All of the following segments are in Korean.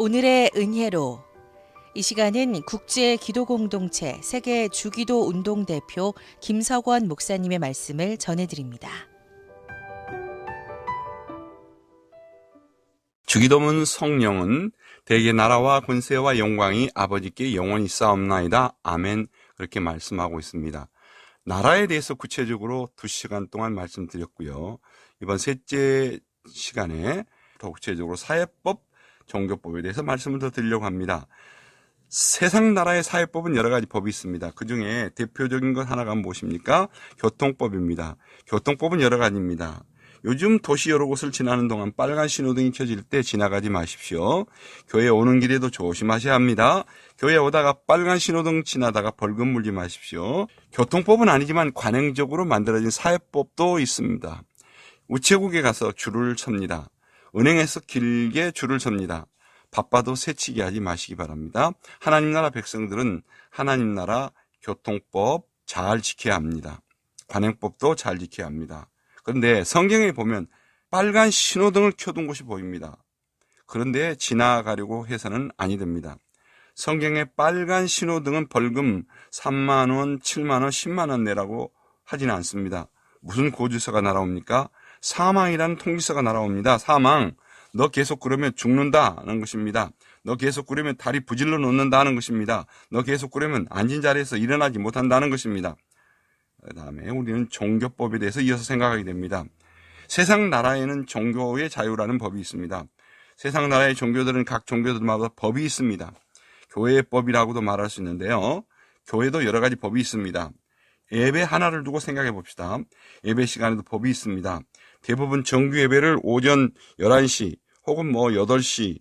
오늘의 은혜로 이 시간은 국제 기도 공동체 세계 주기도 운동 대표 김석원 목사님의 말씀을 전해드립니다. 주기도문 성령은 대개 나라와 권세와 영광이 아버지께 영원히 싸움나이다. 아멘. 그렇게 말씀하고 있습니다. 나라에 대해서 구체적으로 2시간 동안 말씀드렸고요. 이번 셋째 시간에 더 구체적으로 사회법, 종교법에 대해서 말씀을 더 드리려고 합니다. 세상 나라의 사회법은 여러 가지 법이 있습니다. 그중에 대표적인 것 하나가 무엇입니까? 교통법입니다. 교통법은 여러 가지입니다. 요즘 도시 여러 곳을 지나는 동안 빨간 신호등이 켜질 때 지나가지 마십시오. 교회 오는 길에도 조심하셔야 합니다. 교회 오다가 빨간 신호등 지나다가 벌금 물지 마십시오. 교통법은 아니지만 관행적으로 만들어진 사회법도 있습니다. 우체국에 가서 줄을 섭니다. 은행에서 길게 줄을 섭니다. 바빠도 새치기 하지 마시기 바랍니다. 하나님 나라 백성들은 하나님 나라 교통법 잘 지켜야 합니다. 관행법도 잘 지켜야 합니다. 그런데 성경에 보면 빨간 신호등을 켜둔 곳이 보입니다. 그런데 지나가려고 해서는 아니 됩니다. 성경에 빨간 신호등은 벌금 3만 원, 7만 원, 10만 원 내라고 하지는 않습니다. 무슨 고지서가 날아옵니까? 사망이라는 통지서가 날아옵니다. 사망. 너 계속 그러면 죽는다는 것입니다. 너 계속 그러면 다리 부질러 놓는다는 것입니다. 너 계속 그러면 앉은 자리에서 일어나지 못한다는 것입니다. 그 다음에 우리는 종교법에 대해서 이어서 생각하게 됩니다. 세상 나라에는 종교의 자유라는 법이 있습니다. 세상 나라의 종교들은 각 종교들마다 법이 있습니다. 교회의 법이라고도 말할 수 있는데요. 교회도 여러 가지 법이 있습니다. 예배 하나를 두고 생각해 봅시다. 예배 시간에도 법이 있습니다. 대부분 정규 예배를 오전 11시 혹은 8시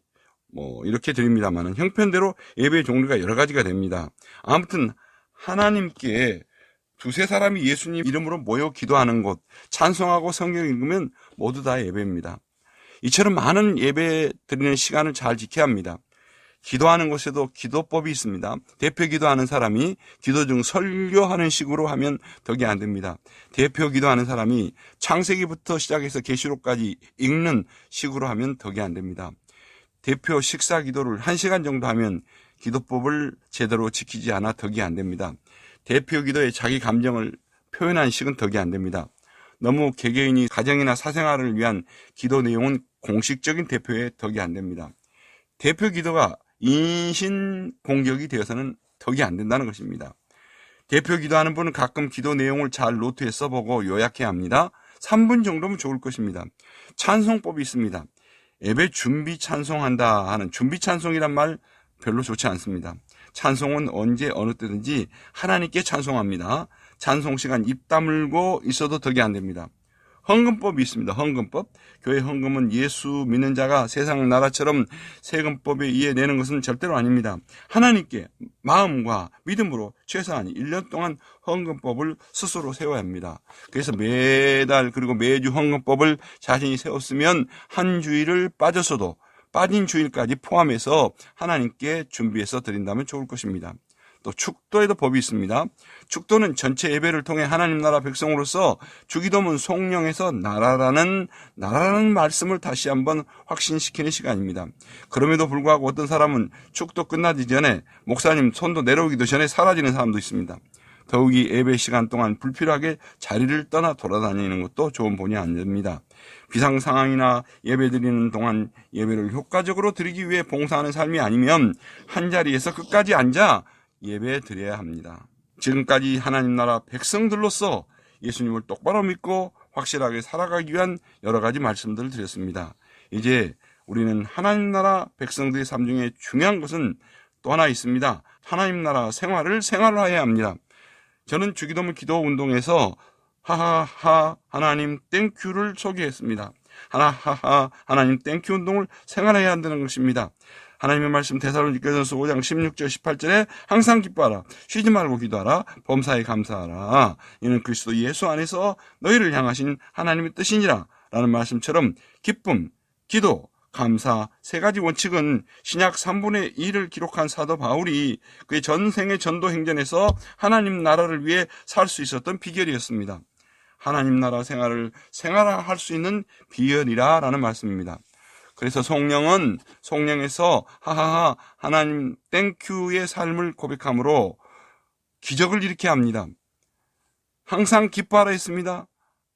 이렇게 드립니다만 형편대로 예배의 종류가 여러 가지가 됩니다. 아무튼 하나님께 두세 사람이 예수님 이름으로 모여 기도하는 곳, 찬송하고 성경 읽으면 모두 다 예배입니다. 이처럼 많은 예배 드리는 시간을 잘 지켜야 합니다. 기도하는 곳에도 기도법이 있습니다. 대표 기도하는 사람이 기도 중 설교하는 식으로 하면 덕이 안 됩니다. 대표 기도하는 사람이 창세기부터 시작해서 계시록까지 읽는 식으로 하면 덕이 안 됩니다. 대표 식사 기도를 1시간 정도 하면 기도법을 제대로 지키지 않아 덕이 안 됩니다. 대표 기도에 자기 감정을 표현한 식은 덕이 안 됩니다. 너무 개개인이 가정이나 사생활을 위한 기도 내용은 공식적인 대표에 덕이 안 됩니다. 대표 기도가 인신 공격이 되어서는 덕이 안 된다는 것입니다. 대표 기도하는 분은 가끔 기도 내용을 잘 노트에 써보고 요약해야 합니다. 3분 정도면 좋을 것입니다. 찬송법이 있습니다. 예배 준비 찬송한다 하는 준비 찬송이란 말 별로 좋지 않습니다. 찬송은 언제 어느 때든지 하나님께 찬송합니다. 찬송 시간 입 다물고 있어도 덕이 안 됩니다. 헌금법이 있습니다. 헌금법. 교회 헌금은 예수 믿는 자가 세상 나라처럼 세금법에 의해 내는 것은 절대로 아닙니다. 하나님께 마음과 믿음으로 최소한 1년 동안 헌금법을 스스로 세워야 합니다. 그래서 매달 그리고 매주 헌금법을 자신이 세웠으면 한 주일을 빠져서도 빠진 주일까지 포함해서 하나님께 준비해서 드린다면 좋을 것입니다. 또 축도에도 법이 있습니다. 축도는 전체 예배를 통해 하나님 나라 백성으로서 주기도문 송령에서 나라라는 말씀을 다시 한번 확신시키는 시간입니다. 그럼에도 불구하고 어떤 사람은 축도 끝나기 전에 목사님 손도 내려오기도 전에 사라지는 사람도 있습니다. 더욱이 예배 시간 동안 불필요하게 자리를 떠나 돌아다니는 것도 좋은 본이 안 됩니다. 비상 상황이나 예배 드리는 동안 예배를 효과적으로 드리기 위해 봉사하는 삶이 아니면 한 자리에서 끝까지 앉아 예배 드려야 합니다. 지금까지 하나님 나라 백성들로서 예수님을 똑바로 믿고 확실하게 살아가기 위한 여러 가지 말씀들을 드렸습니다. 이제 우리는 하나님 나라 백성들의 삶 중에 중요한 것은 또 하나 있습니다. 하나님 나라 생활을 생활화해야 합니다. 저는 주기도문 기도 운동에서 하하하 하나님 땡큐를 소개했습니다. 하하하 하나님 땡큐 운동을 생활해야 한다는 것입니다. 하나님의 말씀 데살로니가전서 5장 16절 18절에 항상 기뻐하라 쉬지 말고 기도하라 범사에 감사하라 이는 그리스도 예수 안에서 너희를 향하신 하나님의 뜻이니라 라는 말씀처럼 기쁨, 기도, 감사 세 가지 원칙은 신약 3분의 1을 기록한 사도 바울이 그의 전생의 전도 행전에서 하나님 나라를 위해 살 수 있었던 비결이었습니다. 하나님 나라 생활을 생활화할 수 있는 비결이라는 말씀입니다. 그래서 송령에서 하하하 하나님 땡큐의 삶을 고백함으로 기적을 일으켜야 합니다. 항상 기뻐하라 했습니다.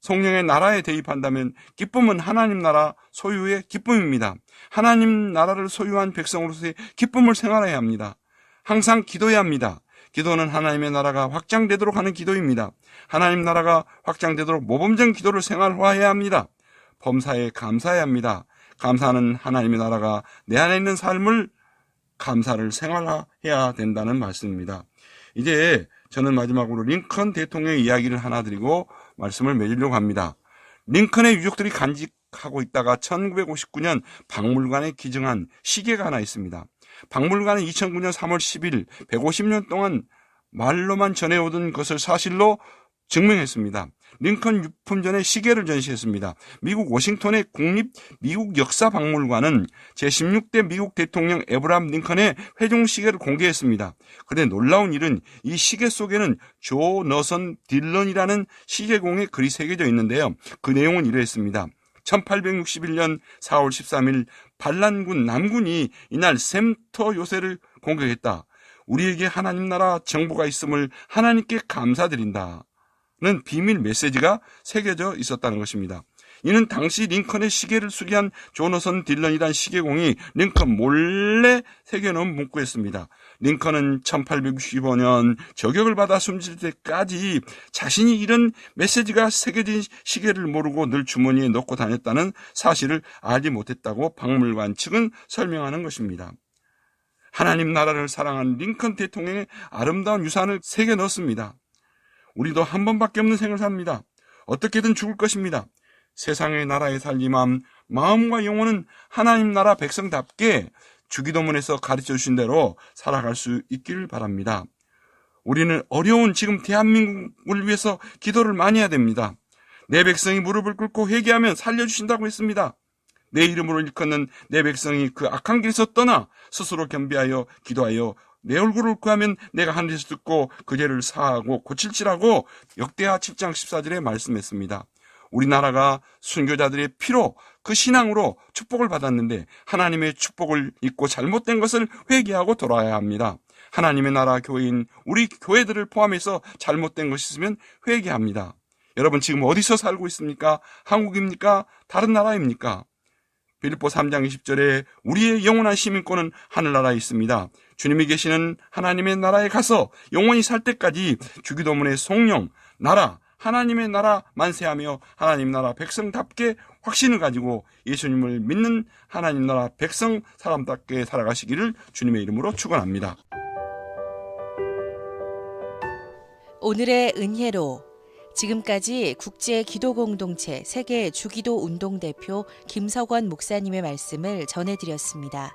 성령의 나라에 대입한다면 기쁨은 하나님 나라 소유의 기쁨입니다. 하나님 나라를 소유한 백성으로서의 기쁨을 생활해야 합니다. 항상 기도해야 합니다. 기도는 하나님의 나라가 확장되도록 하는 기도입니다. 하나님 나라가 확장되도록 모범적 기도를 생활화해야 합니다. 범사에 감사해야 합니다. 감사는 하나님의 나라가 내 안에 있는 삶을 감사를 생활화해야 된다는 말씀입니다. 이제 저는 마지막으로 링컨 대통령의 이야기를 하나 드리고 말씀을 맺으려고 합니다. 링컨의 유족들이 간직하고 있다가 1959년 박물관에 기증한 시계가 하나 있습니다. 박물관은 2009년 3월 10일 150년 동안 말로만 전해오던 것을 사실로 증명했습니다. 링컨 유품전에 시계를 전시했습니다. 미국 워싱턴의 국립 미국 역사박물관은 제16대 미국 대통령 에브라함 링컨의 회중 시계를 공개했습니다. 그런데 놀라운 일은 이 시계 속에는 조 너선 딜런이라는 시계공의 글이 새겨져 있는데요. 그 내용은 이러했습니다. 1861년 4월 13일 반란군 남군이 이날 샘터 요새를 공격했다. 우리에게 하나님 나라 정보가 있음을 하나님께 감사드린다. 는 비밀 메시지가 새겨져 있었다는 것입니다. 이는 당시 링컨의 시계를 수리한 조너선 딜런이란 시계공이 링컨 몰래 새겨놓은 문구였습니다. 링컨은 1865년 저격을 받아 숨질 때까지 자신이 이런 메시지가 새겨진 시계를 모르고 늘 주머니에 넣고 다녔다는 사실을 알지 못했다고 박물관 측은 설명하는 것입니다. 하나님 나라를 사랑한 링컨 대통령의 아름다운 유산을 새겨 넣었습니다. 우리도 한 번밖에 없는 생을 삽니다. 어떻게든 죽을 것입니다. 세상의 나라에 살지만 마음과 영혼은 하나님 나라 백성답게 주기도문에서 가르쳐 주신 대로 살아갈 수 있기를 바랍니다. 우리는 어려운 지금 대한민국을 위해서 기도를 많이 해야 됩니다. 내 백성이 무릎을 꿇고 회개하면 살려주신다고 했습니다. 내 이름으로 일컫는 내 백성이 그 악한 길에서 떠나 스스로 겸비하여 기도하여 내 얼굴을 구하면 내가 하늘에서 듣고 그 죄를 사하고 고칠지라고 역대하 7장 14절에 말씀했습니다. 우리나라가 순교자들의 피로 그 신앙으로 축복을 받았는데 하나님의 축복을 잊고 잘못된 것을 회개하고 돌아야 합니다. 하나님의 나라 교회인 우리 교회들을 포함해서 잘못된 것이 있으면 회개합니다. 여러분 지금 어디서 살고 있습니까? 한국입니까? 다른 나라입니까? 빌립보 3장 20절에 우리의 영원한 시민권은 하늘나라에 있습니다. 주님이 계시는 하나님의 나라에 가서 영원히 살 때까지 주기도문의 성령, 나라, 하나님의 나라 만세하며 하나님 나라 백성답게 확신을 가지고 예수님을 믿는 하나님 나라 백성 사람답게 살아가시기를 주님의 이름으로 축원합니다. 오늘의 은혜로 지금까지 국제기도공동체 세계 주기도 운동 대표 김석원 목사님의 말씀을 전해드렸습니다.